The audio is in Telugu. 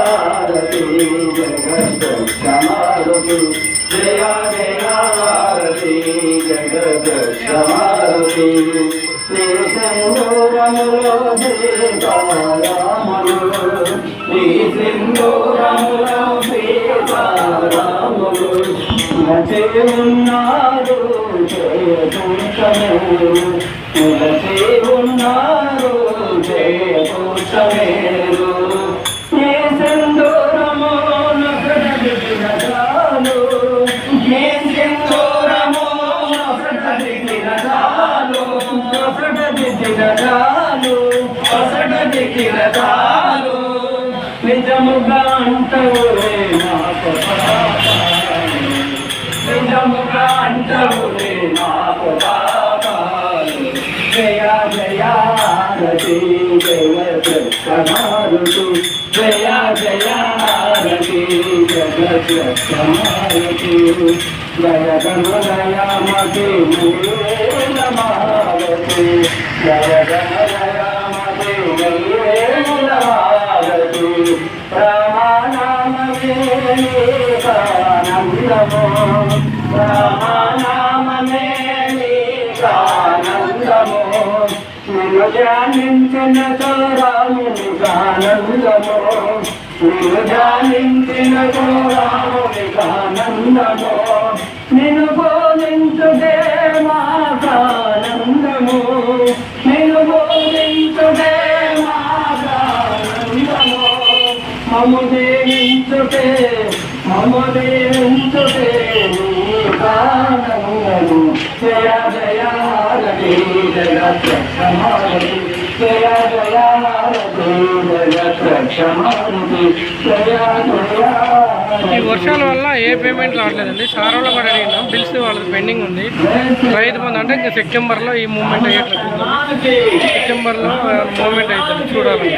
ఆరతి జగద్రక్షమారతి జయ జయ ఆరతి జగద్రక్షమారతి నీ సింధూరములో సీతారాములు నీ సింధూరములో సీతారాములు నిలచి ఉన్నారు జయపురుషమేరు నిలచి ఉన్నారు జయపురుషమేరు నీ సింధూరము నొసటదిగిన చాలు నీ సింధూరము నొసటదిగిన చాలు నొసటదిగిన చాలు నొసటదిగిన చాలు నిజముగా అంటవులే నాకు నిజముగా అంటవులే నాకు పాపాలు జయ జయారతి జయ కృష్ణమారుతు జయ జయారతి జగ కృష్ణమారుతు జయ గణలయామతి మూలమారతి జయ గణలయామతి మూలమారతి రామానామమే నీకానందము రామానామమే నీకానందము నిన్ను ధ్యానించిన రామునికి ఆనందము నిన్ను ధ్యానించిన రామునికి ఆనందము నిన్ను బోధించుదే మాకానందము నిన్ను బోధించుదే మాకానందము మము దేవించుటే మము దేవించుటే నీకానందము జయ జయారతి జగత్రక్షమారతి జయ జయారతి జగత్రక్షమారతి జయ జయ. ఈ వర్షాల వల్ల ఏ పేమెంట్ రావట్లేదండి. సారోలో కూడా అడిగినాం, బిల్స్ వాళ్ళది పెండింగ్ ఉంది. రైతు బంధు అంటే ఇంకా సెప్టెంబర్లో ఈ మూవ్మెంట్ అయ్యేటట్టు, సెప్టెంబర్లో మూవ్మెంట్ అవుతుంది చూడాలి.